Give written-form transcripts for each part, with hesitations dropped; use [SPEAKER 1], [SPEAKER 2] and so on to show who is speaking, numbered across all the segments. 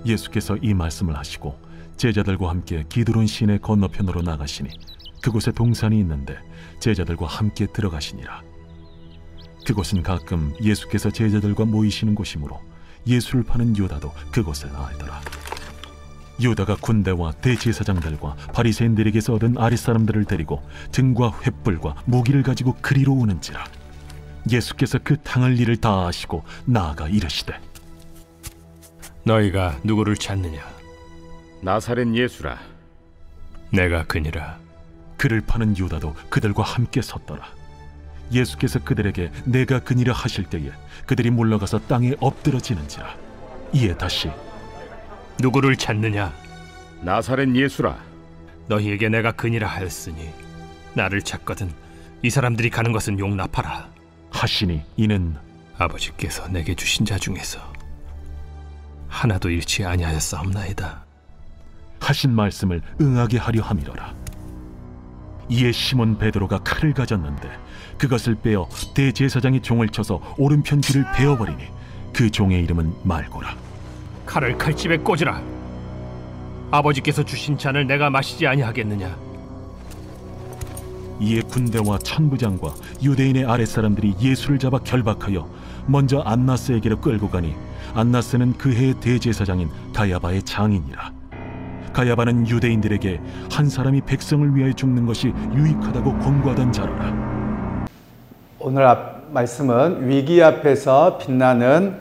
[SPEAKER 1] 예수께서 이 말씀을 하시고 제자들과 함께 기드론 시내 건너편으로 나가시니 그곳에 동산이 있는데 제자들과 함께 들어가시니라. 그곳은 가끔 예수께서 제자들과 모이시는 곳이므로 예수를 파는 유다도 그곳을 알더라. 유다가 군대와 대제사장들과 바리새인들에게서 얻은 아랫사람들을 데리고 등과 횃불과 무기를 가지고 그리로 오는지라. 예수께서 그 당할 일을 다 아시고 나아가 이르시되,
[SPEAKER 2] 너희가 누구를 찾느냐?
[SPEAKER 3] 나사렛 예수라.
[SPEAKER 2] 내가 그니라.
[SPEAKER 1] 그를 파는 유다도 그들과 함께 섰더라. 예수께서 그들에게 내가 그니라 하실 때에 그들이 물러가서 땅에 엎드러지는지라. 이에 다시
[SPEAKER 2] 누구를 찾느냐?
[SPEAKER 3] 나사렛 예수라.
[SPEAKER 2] 너희에게 내가 그니라 하였으니 나를 찾거든 이 사람들이 가는 것은 용납하라
[SPEAKER 1] 하시니, 이는
[SPEAKER 2] 아버지께서 내게 주신 자 중에서 하나도 잃지 아니하였사옵나이다
[SPEAKER 1] 하신 말씀을 응하게 하려 함이로라. 이에 시몬 베드로가 칼을 가졌는데 그것을 빼어 대제사장이 종을 쳐서 오른편 귀를 베어버리니 그 종의 이름은 말고라.
[SPEAKER 2] 칼을 칼집에 꽂으라. 아버지께서 주신 잔을 내가 마시지 아니하겠느냐?
[SPEAKER 1] 이에 군대와 천부장과 유대인의 아랫사람들이 예수를 잡아 결박하여 먼저 안나스에게로 끌고 가니 안나스는 그 해의 대제사장인 가야바의 장인이라. 가야바는 유대인들에게 한 사람이 백성을 위하여 죽는 것이 유익하다고 권고하던 자로라.
[SPEAKER 4] 오늘 말씀은 위기 앞에서 빛나는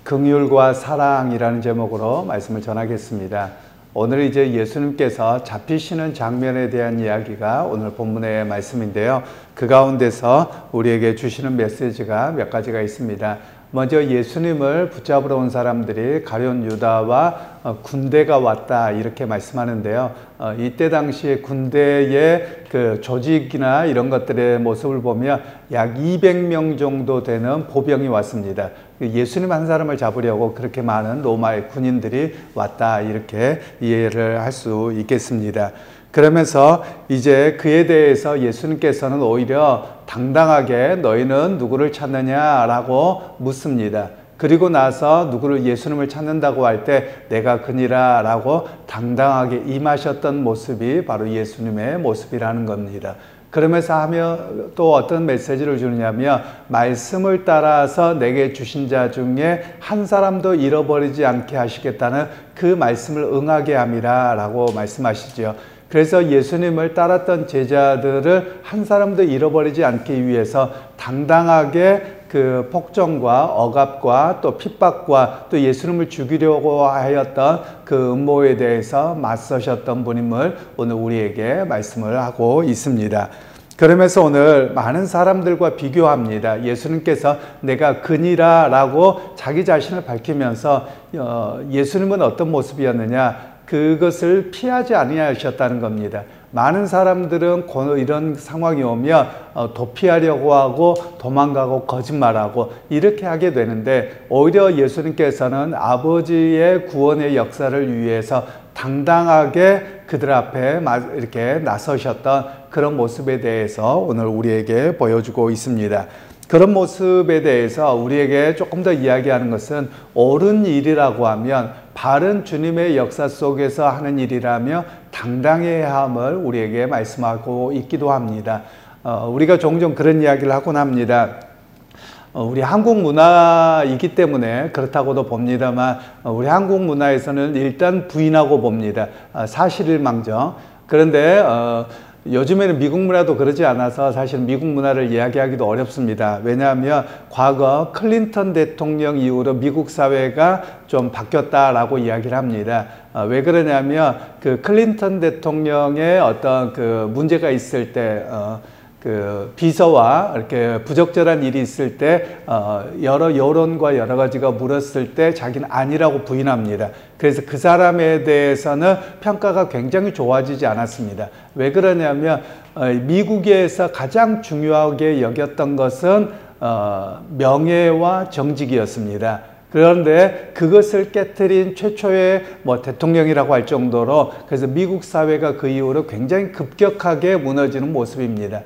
[SPEAKER 4] 긍휼과 사랑이라는 제목으로 말씀을 전하겠습니다. 오늘 이제 예수님께서 잡히시는 장면에 대한 이야기가 오늘 본문의 말씀인데요. 그 가운데서 우리에게 주시는 메시지가 몇 가지가 있습니다. 먼저 예수님을 붙잡으러 온 사람들이 가룟 유다와 군대가 왔다 이렇게 말씀하는데요. 이때 당시에 군대의 그 조직이나 이런 것들의 모습을 보면 약 200명 정도 되는 보병이 왔습니다. 예수님 한 사람을 잡으려고 그렇게 많은 로마의 군인들이 왔다 이렇게 이해를 할 수 있겠습니다. 그러면서 이제 그에 대해서 예수님께서는 오히려 당당하게 너희는 누구를 찾느냐라고 묻습니다. 그리고 나서 예수님을 찾는다고 할 때 내가 그니라 라고 당당하게 임하셨던 모습이 바로 예수님의 모습이라는 겁니다. 그러면서 하며 또 어떤 메시지를 주느냐면 말씀을 따라서 내게 주신 자 중에 한 사람도 잃어버리지 않게 하시겠다는 그 말씀을 응하게 함이라 라고 말씀하시죠. 그래서 예수님을 따랐던 제자들을 한 사람도 잃어버리지 않기 위해서 당당하게 그 폭정과 억압과 또 핍박과 또 예수님을 죽이려고 하였던 그 음모에 대해서 맞서셨던 분임을 오늘 우리에게 말씀을 하고 있습니다. 그러면서 오늘 많은 사람들과 비교합니다. 예수님께서 내가 그니라 라고 자기 자신을 밝히면서 예수님은 어떤 모습이었느냐? 그것을 피하지 아니하셨다는 겁니다. 많은 사람들은 이런 상황이 오면 도피하려고 하고 도망가고 거짓말하고 이렇게 하게 되는데 오히려 예수님께서는 아버지의 구원의 역사를 위해서 당당하게 그들 앞에 이렇게 나서셨던 그런 모습에 대해서 오늘 우리에게 보여주고 있습니다. 그런 모습에 대해서 우리에게 조금 더 이야기하는 것은 옳은 일이라고 하면 바른 주님의 역사 속에서 하는 일이라며 당당해야 함을 우리에게 말씀하고 있기도 합니다. 우리가 종종 그런 이야기를 하곤 합니다. 우리 한국 문화이기 때문에 그렇다고도 봅니다만 우리 한국 문화에서는 일단 부인하고 봅니다. 사실일망정. 그런데 요즘에는 미국 문화도 그러지 않아서 사실 미국 문화를 이야기하기도 어렵습니다. 왜냐하면 과거 클린턴 대통령 이후로 미국 사회가 좀 바뀌었다라고 이야기를 합니다. 왜 그러냐면 그 클린턴 대통령의 어떤 그 문제가 있을 때 그 비서와 이렇게 부적절한 일이 있을 때 여러 여론과 여러 가지가 물었을 때 자기는 아니라고 부인합니다. 그래서 그 사람에 대해서는 평가가 굉장히 좋아지지 않았습니다. 왜 그러냐면 미국에서 가장 중요하게 여겼던 것은 명예와 정직이었습니다. 그런데 그것을 깨트린 최초의 대통령이라고 할 정도로 그래서 미국 사회가 그 이후로 굉장히 급격하게 무너지는 모습입니다.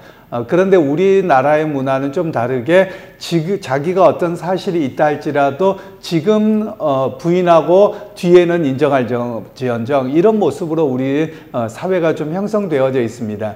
[SPEAKER 4] 그런데 우리나라의 문화는 좀 다르게 자기가 어떤 사실이 있다 할지라도 지금 부인하고 뒤에는 인정할지언정 이런 모습으로 우리 사회가 좀 형성되어져 있습니다.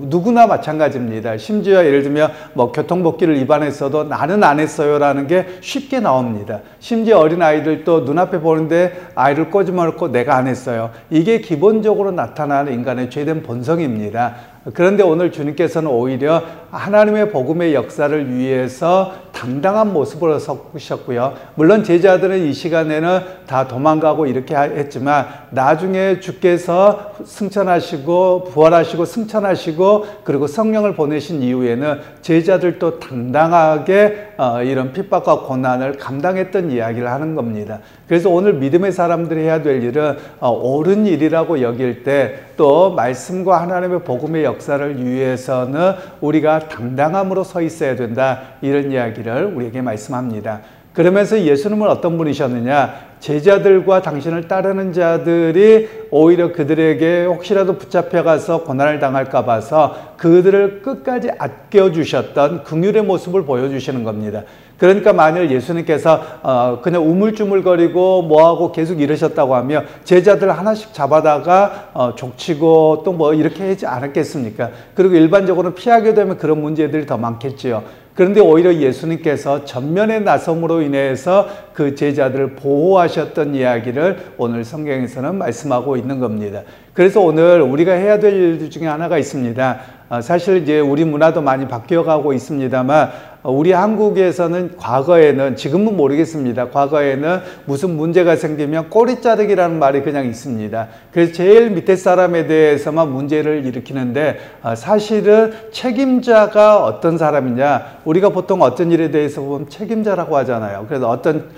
[SPEAKER 4] 누구나 마찬가지입니다. 심지어 예를 들면 뭐 교통법규를 위반했어도 나는 안 했어요라는 게 쉽게 나옵니다. 심지어 어린 아이들도 눈앞에 보는데 아이를 꼬집어놓고 내가 안 했어요. 이게 기본적으로 나타나는 인간의 죄된 본성입니다. 그런데 오늘 주님께서는 오히려 하나님의 복음의 역사를 위해서 당당한 모습으로 섰고요. 물론 제자들은 이 시간에는 다 도망가고 이렇게 했지만 나중에 주께서 승천하시고 부활하시고 승천하시고 그리고 성령을 보내신 이후에는 제자들도 당당하게 이런 핍박과 고난을 감당했던 이야기를 하는 겁니다. 그래서 오늘 믿음의 사람들이 해야 될 일은 옳은 일이라고 여길 때 또 말씀과 하나님의 복음의 역사를 위해서는 우리가 당당함으로 서 있어야 된다, 이런 이야기를 우리에게 말씀합니다. 그러면서 예수님은 어떤 분이셨느냐, 제자들과 당신을 따르는 자들이 오히려 그들에게 혹시라도 붙잡혀가서 고난을 당할까 봐서 그들을 끝까지 아껴주셨던 긍휼의 모습을 보여주시는 겁니다. 그러니까 만일 예수님께서 그냥 우물쭈물거리고 뭐하고 계속 이러셨다고 하면 제자들 하나씩 잡아다가 족치고 또 뭐 이렇게 하지 않았겠습니까? 그리고 일반적으로 피하게 되면 그런 문제들이 더 많겠지요. 그런데 오히려 예수님께서 전면에 나섬으로 인해서 그 제자들을 보호하셨던 이야기를 오늘 성경에서는 말씀하고 있는 겁니다. 그래서 오늘 우리가 해야 될 일 중에 하나가 있습니다. 사실 이제 우리 문화도 많이 바뀌어가고 있습니다만 우리 한국에서는 과거에는, 지금은 모르겠습니다. 과거에는 무슨 문제가 생기면 꼬리 자르기라는 말이 그냥 있습니다. 그래서 제일 밑에 사람에 대해서만 문제를 일으키는데 사실은 책임자가 어떤 사람이냐, 우리가 보통 어떤 일에 대해서 보면 책임자라고 하잖아요. 그래서 어떤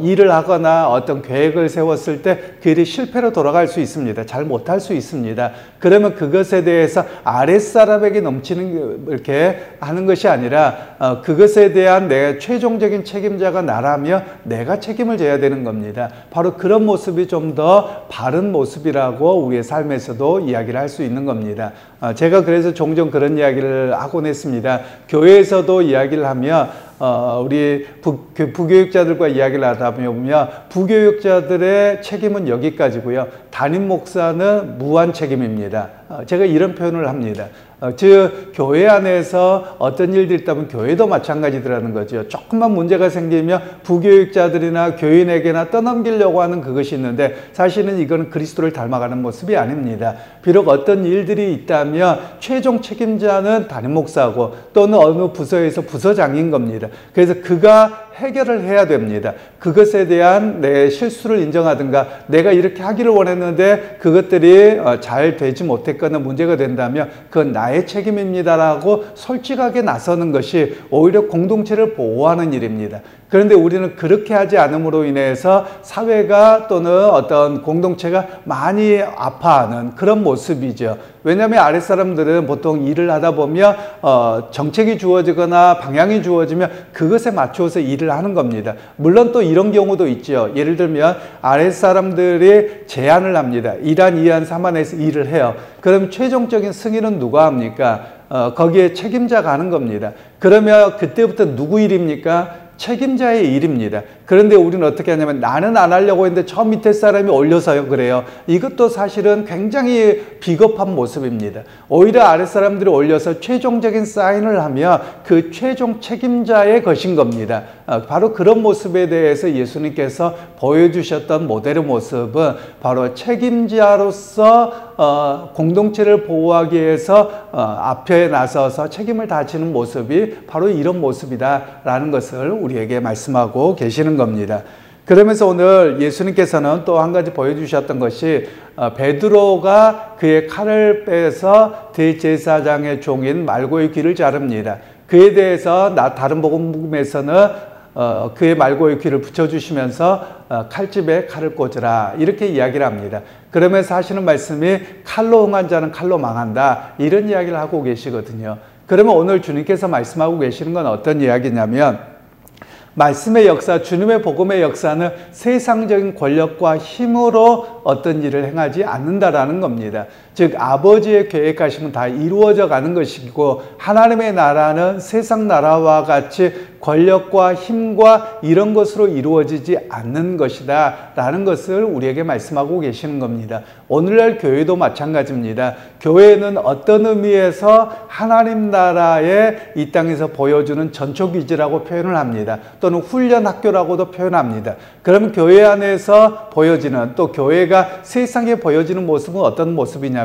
[SPEAKER 4] 일을 하거나 어떤 계획을 세웠을 때 그 일이 실패로 돌아갈 수 있습니다. 잘 못할 수 있습니다. 그러면 그것에 대해서 아랫사람에게 넘치는 이렇게 하는 것이 아니라 그것에 대한 내 최종적인 책임자가 나라면 내가 책임을 져야 되는 겁니다. 바로 그런 모습이 좀 더 바른 모습이라고 우리의 삶에서도 이야기를 할 수 있는 겁니다. 제가 그래서 종종 그런 이야기를 하곤 했습니다. 교회에서도 이야기를 하면 우리 부교육자들과 이야기를 하다 보면 부교육자들의 책임은 여기까지고요. 담임 목사는 무한 책임입니다. 제가 이런 표현을 합니다. 즉 교회 안에서 어떤 일들이 있다면 교회도 마찬가지더라는 거죠. 조금만 문제가 생기면 부교육자들이나 교인에게나 떠넘기려고 하는 그것이 있는데 사실은 이거는 그리스도를 닮아가는 모습이 아닙니다. 비록 어떤 일들이 있다면 최종 책임자는 담임 목사고 또는 어느 부서에서 부서장인 겁니다. 그래서 그가 해결을 해야 됩니다. 그것에 대한 내 실수를 인정하든가 내가 이렇게 하기를 원했는데 그것들이 잘 되지 못했거나 문제가 된다면 그건 나의 책임입니다라고 솔직하게 나서는 것이 오히려 공동체를 보호하는 일입니다. 그런데 우리는 그렇게 하지 않음으로 인해서 사회가 또는 어떤 공동체가 많이 아파하는 그런 모습이죠. 왜냐하면 아랫사람들은 보통 일을 하다 보면 정책이 주어지거나 방향이 주어지면 그것에 맞춰서 일을 하는 겁니다. 물론 또 이런 경우도 있죠. 예를 들면 아랫사람들이 제안을 합니다. 2안, 2안, 3안에서 일을 해요. 그럼 최종적인 승인은 누가 합니까? 거기에 책임자가 하는 겁니다. 그러면 그때부터 누구 일입니까? 책임자의 일입니다. 그런데 우리는 어떻게 하냐면 나는 안 하려고 했는데 저 밑에 사람이 올려서요 그래요. 이것도 사실은 굉장히 비겁한 모습입니다. 오히려 아랫사람들이 올려서 최종적인 사인을 하면 그 최종 책임자의 것인 겁니다. 바로 그런 모습에 대해서 예수님께서 보여주셨던 모델의 모습은 바로 책임자로서 공동체를 보호하기 위해서 앞에 나서서 책임을 다지는 모습이 바로 이런 모습이다라는 것을 우리에게 말씀하고 계시는 겁니다. 그러면서 오늘 예수님께서는 또 한 가지 보여주셨던 것이 베드로가 그의 칼을 빼서 대제사장의 종인 말고의 귀를 자릅니다. 그에 대해서 다른 복음에서는 그의 말고의 귀를 붙여주시면서 칼집에 칼을 꽂으라 이렇게 이야기를 합니다. 그러면서 하시는 말씀이 칼로 흥한 자는 칼로 망한다 이런 이야기를 하고 계시거든요. 그러면 오늘 주님께서 말씀하고 계시는 건 어떤 이야기냐면 말씀의 역사, 주님의 복음의 역사는 세상적인 권력과 힘으로 어떤 일을 행하지 않는다라는 겁니다. 즉 아버지의 계획하시면 다 이루어져 가는 것이고, 하나님의 나라는 세상 나라와 같이 권력과 힘과 이런 것으로 이루어지지 않는 것이다 라는 것을 우리에게 말씀하고 계시는 겁니다. 오늘날 교회도 마찬가지입니다. 교회는 어떤 의미에서 하나님 나라의 이 땅에서 보여주는 전초기지라고 표현을 합니다. 또는 훈련 학교라고도 표현합니다. 그러면 교회 안에서 보여지는, 또 교회가 세상에 보여지는 모습은 어떤 모습이냐면,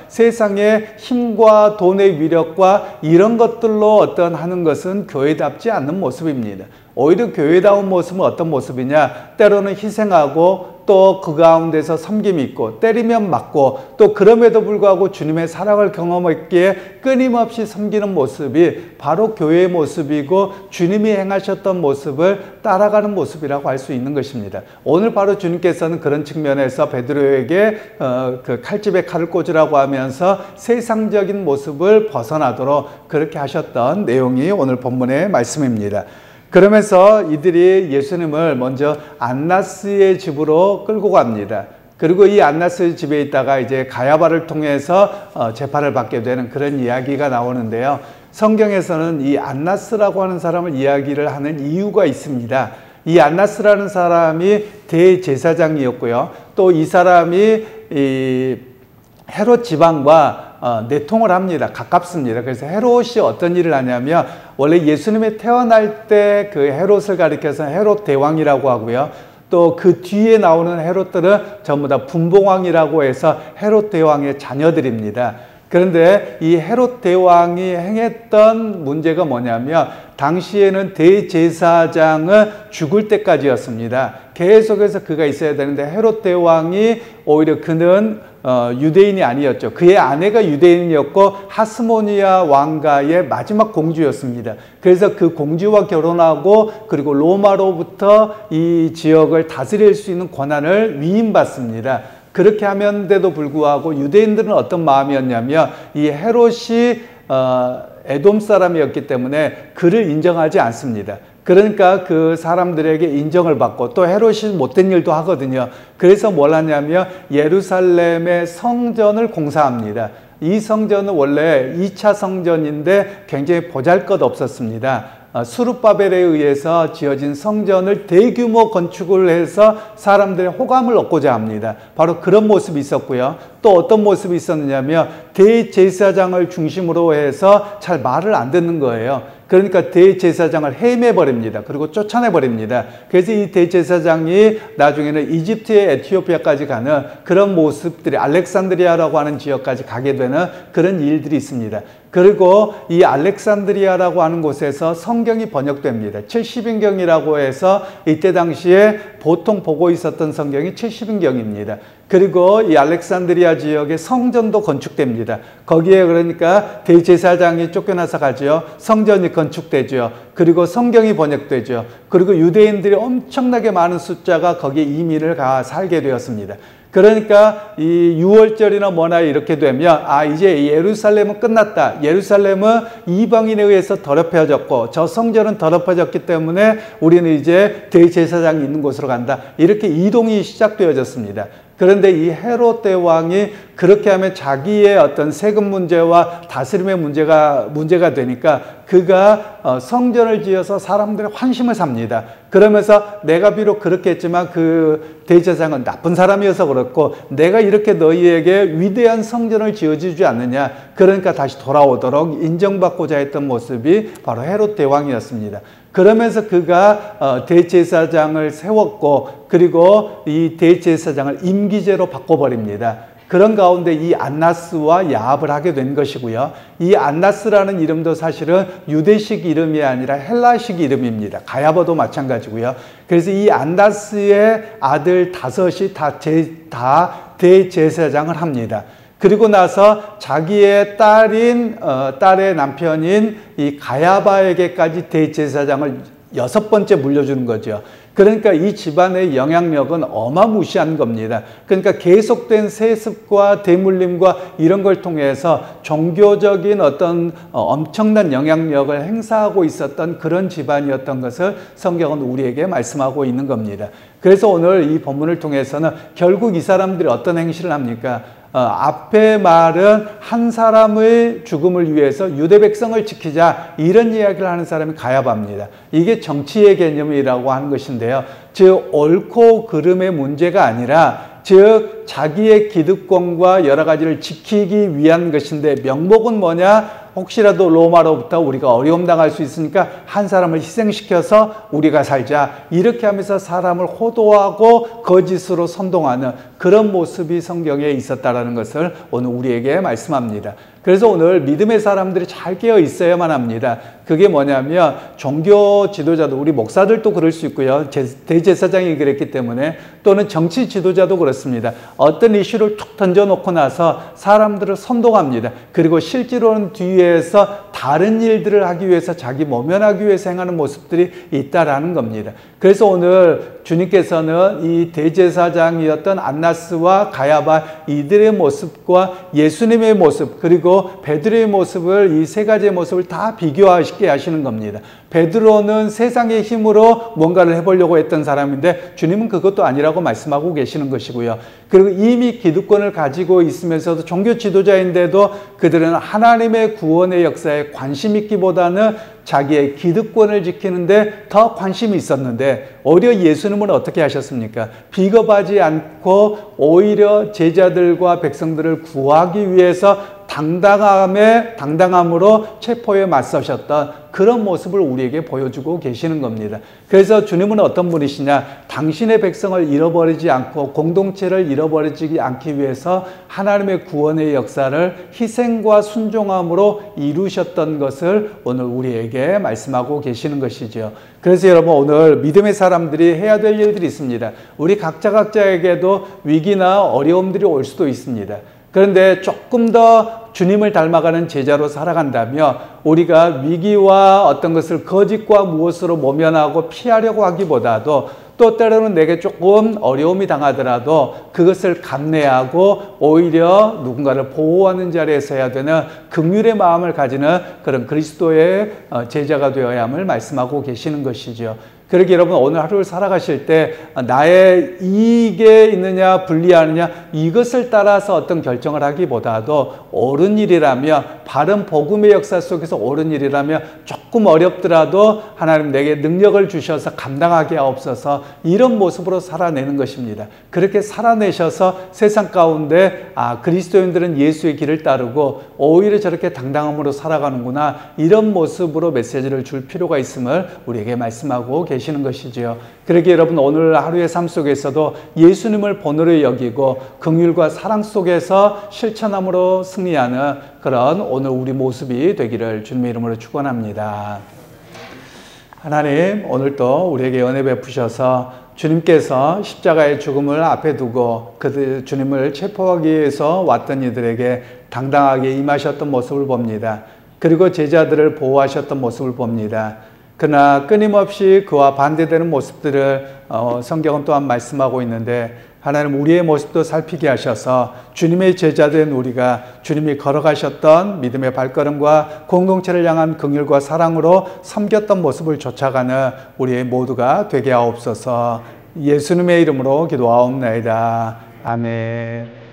[SPEAKER 4] 세상의 힘과 돈의 위력과 이런 것들로 어떤 하는 것은 교회답지 않는 모습입니다. 오히려 교회다운 모습은 어떤 모습이냐? 때로는 희생하고 또 그 가운데서 섬김이 있고, 때리면 맞고, 또 그럼에도 불구하고 주님의 사랑을 경험했기에 끊임없이 섬기는 모습이 바로 교회의 모습이고, 주님이 행하셨던 모습을 따라가는 모습이라고 할 수 있는 것입니다. 오늘 바로 주님께서는 그런 측면에서 베드로에게 그 칼집에 칼을 꽂으라고 하면서 세상적인 모습을 벗어나도록 그렇게 하셨던 내용이 오늘 본문의 말씀입니다. 그러면서 이들이 예수님을 먼저 안나스의 집으로 끌고 갑니다. 그리고 이 안나스 집에 있다가 이제 가야바를 통해서 재판을 받게 되는 그런 이야기가 나오는데요. 성경에서는 이 안나스라고 하는 사람을 이야기를 하는 이유가 있습니다. 이 안나스라는 사람이 대제사장이었고요. 또 이 사람이 이 헤롯 지방과 내통을 합니다. 가깝습니다. 그래서 헤롯이 어떤 일을 하냐면, 원래 예수님이 태어날 때 그 헤롯을 가리켜서 헤롯 대왕이라고 하고요. 또 그 뒤에 나오는 헤롯들은 전부 다 분봉왕이라고 해서 헤롯 대왕의 자녀들입니다. 그런데 이 헤롯 대왕이 행했던 문제가 뭐냐면, 당시에는 대제사장은 죽을 때까지였습니다. 계속해서 그가 있어야 되는데, 헤롯 대왕이 오히려 그는 유대인이 아니었죠. 그의 아내가 유대인이었고 하스모니아 왕가의 마지막 공주였습니다. 그래서 그 공주와 결혼하고, 그리고 로마로부터 이 지역을 다스릴 수 있는 권한을 위임받습니다. 그렇게 하면데도 불구하고 유대인들은 어떤 마음이었냐면, 이 헤롯이 에돔 사람이었기 때문에 그를 인정하지 않습니다. 그러니까 그 사람들에게 인정을 받고, 또 헤롯이 못된 일도 하거든요. 그래서 뭘 하냐면 예루살렘의 성전을 공사합니다. 이 성전은 원래 2차 성전인데 굉장히 보잘것없었습니다. 수룹바벨에 의해서 지어진 성전을 대규모 건축을 해서 사람들의 호감을 얻고자 합니다. 바로 그런 모습이 있었고요. 또 어떤 모습이 있었느냐면, 대제사장을 중심으로 해서 잘 말을 안 듣는 거예요. 그러니까 대제사장을 해임해버립니다. 그리고 쫓아내버립니다. 그래서 이 대제사장이 나중에는 이집트의 에티오피아까지 가는 그런 모습들이, 알렉산드리아라고 하는 지역까지 가게 되는 그런 일들이 있습니다. 그리고 이 알렉산드리아라고 하는 곳에서 성경이 번역됩니다. 70인경이라고 해서 이때 당시에 보통 보고 있었던 성경이 70인경입니다. 그리고 이 알렉산드리아 지역에 성전도 건축됩니다. 거기에 그러니까 대제사장이 쫓겨나서 가죠. 성전이 건축되죠. 그리고 성경이 번역되죠. 그리고 유대인들이 엄청나게 많은 숫자가 거기에 이민을 가 살게 되었습니다. 그러니까 이 6월절이나 뭐나 이렇게 되면, 이제 예루살렘은 끝났다. 예루살렘은 이방인에 의해서 더럽혀졌고 저 성전은 더럽혀졌기 때문에 우리는 이제 대제사장이 있는 곳으로 간다. 이렇게 이동이 시작되어졌습니다. 그런데 이 헤롯 대왕이 그렇게 하면 자기의 어떤 세금 문제와 다스림의 문제가 되니까 그가 성전을 지어서 사람들의 환심을 삽니다. 그러면서 내가 비록 그렇게 했지만 그 대제사장은 나쁜 사람이어서 그렇고, 내가 이렇게 너희에게 위대한 성전을 지어주지 않느냐. 그러니까 다시 돌아오도록 인정받고자 했던 모습이 바로 헤롯 대왕이었습니다. 그러면서 그가 대제사장을 세웠고, 그리고 이 대제사장을 임기제로 바꿔버립니다. 그런 가운데 이 안나스와 야합을 하게 된 것이고요. 이 안나스라는 이름도 사실은 유대식 이름이 아니라 헬라식 이름입니다. 가야바도 마찬가지고요. 그래서 이 안나스의 아들 5이 다 대제사장을 합니다. 그리고 나서 자기의 딸의 남편인 이 가야바에게까지 대제사장을 6번째 물려주는 거죠. 그러니까 이 집안의 영향력은 어마무시한 겁니다. 그러니까 계속된 세습과 대물림과 이런 걸 통해서 종교적인 어떤 엄청난 영향력을 행사하고 있었던 그런 집안이었던 것을 성경은 우리에게 말씀하고 있는 겁니다. 그래서 오늘 이 본문을 통해서는 결국 이 사람들이 어떤 행실을 합니까? 앞에 말은 한 사람의 죽음을 위해서 유대 백성을 지키자, 이런 이야기를 하는 사람이 가야바입니다. 이게 정치의 개념이라고 하는 것인데요. 즉 옳고 그름의 문제가 아니라 즉 자기의 기득권과 여러 가지를 지키기 위한 것인데, 명목은 뭐냐? 혹시라도 로마로부터 우리가 어려움 당할 수 있으니까 한 사람을 희생시켜서 우리가 살자, 이렇게 하면서 사람을 호도하고 거짓으로 선동하는 그런 모습이 성경에 있었다라는 것을 오늘 우리에게 말씀합니다. 그래서 오늘 믿음의 사람들이 잘 깨어 있어야만 합니다. 그게 뭐냐면 종교 지도자도, 우리 목사들도 그럴 수 있고요, 대제사장이 그랬기 때문에, 또는 정치 지도자도 그렇습니다. 어떤 이슈를 툭 던져놓고 나서 사람들을 선동합니다. 그리고 실제로는 뒤에서 다른 일들을 하기 위해서, 자기 모면하기 위해서 행하는 모습들이 있다라는 겁니다. 그래서 오늘 주님께서는 이 대제사장이었던 안나스와 가야바, 이들의 모습과 예수님의 모습, 그리고 베드로의 모습을, 이 세 가지의 모습을 다 비교하시게 하시는 겁니다. 베드로는 세상의 힘으로 뭔가를 해보려고 했던 사람인데 주님은 그것도 아니라고 말씀하고 계시는 것이고요. 그리고 이미 기득권을 가지고 있으면서도 종교 지도자인데도 그들은 하나님의 구원의 역사에 관심 있기보다는 자기의 기득권을 지키는데 더 관심이 있었는데, 오히려 예수님은 어떻게 하셨습니까? 비겁하지 않고 오히려 제자들과 백성들을 구하기 위해서 당당함으로 체포에 맞서셨던 그런 모습을 우리에게 보여주고 계시는 겁니다. 그래서 주님은 어떤 분이시냐? 당신의 백성을 잃어버리지 않고 공동체를 잃어버리지 않기 위해서 하나님의 구원의 역사를 희생과 순종함으로 이루셨던 것을 오늘 우리에게 말씀하고 계시는 것이죠. 그래서 여러분, 오늘 믿음의 사람들이 해야 될 일들이 있습니다. 우리 각자에게도 위기나 어려움들이 올 수도 있습니다. 그런데 조금 더 주님을 닮아가는 제자로 살아간다면 우리가 위기와 어떤 것을 거짓과 무엇으로 모면하고 피하려고 하기보다도, 또 때로는 내게 조금 어려움이 당하더라도 그것을 감내하고 오히려 누군가를 보호하는 자리에 서야 되는 긍휼의 마음을 가지는 그런 그리스도의 제자가 되어야 함을 말씀하고 계시는 것이죠. 그러기 여러분, 오늘 하루를 살아가실 때 나의 이익에 있느냐 불리하느냐 이것을 따라서 어떤 결정을 하기보다도, 옳은 일이라며, 바른 복음의 역사 속에서 옳은 일이라며 조금 어렵더라도 하나님 내게 능력을 주셔서 감당하게 하옵소서, 이런 모습으로 살아내는 것입니다. 그렇게 살아내셔서 세상 가운데 그리스도인들은 예수의 길을 따르고 오히려 저렇게 당당함으로 살아가는구나, 이런 모습으로 메시지를 줄 필요가 있음을 우리에게 말씀하고 계시는 것이지요. 그러기에 여러분, 오늘 하루의 삶 속에서도 예수님을 본으로 여기고 긍휼과 사랑 속에서 실천함으로 승리하는 그런 오늘 우리 모습이 되기를 주님의 이름으로 축원합니다. 하나님, 오늘도 우리에게 은혜 베푸셔서 주님께서 십자가의 죽음을 앞에 두고 주님을 체포하기 위해서 왔던 이들에게 당당하게 임하셨던 모습을 봅니다. 그리고 제자들을 보호하셨던 모습을 봅니다. 그러나 끊임없이 그와 반대되는 모습들을 성경은 또한 말씀하고 있는데, 하나님 우리의 모습도 살피게 하셔서 주님의 제자된 우리가 주님이 걸어가셨던 믿음의 발걸음과 공동체를 향한 긍휼과 사랑으로 섬겼던 모습을 쫓아가는 우리의 모두가 되게 하옵소서. 예수님의 이름으로 기도하옵나이다. 아멘.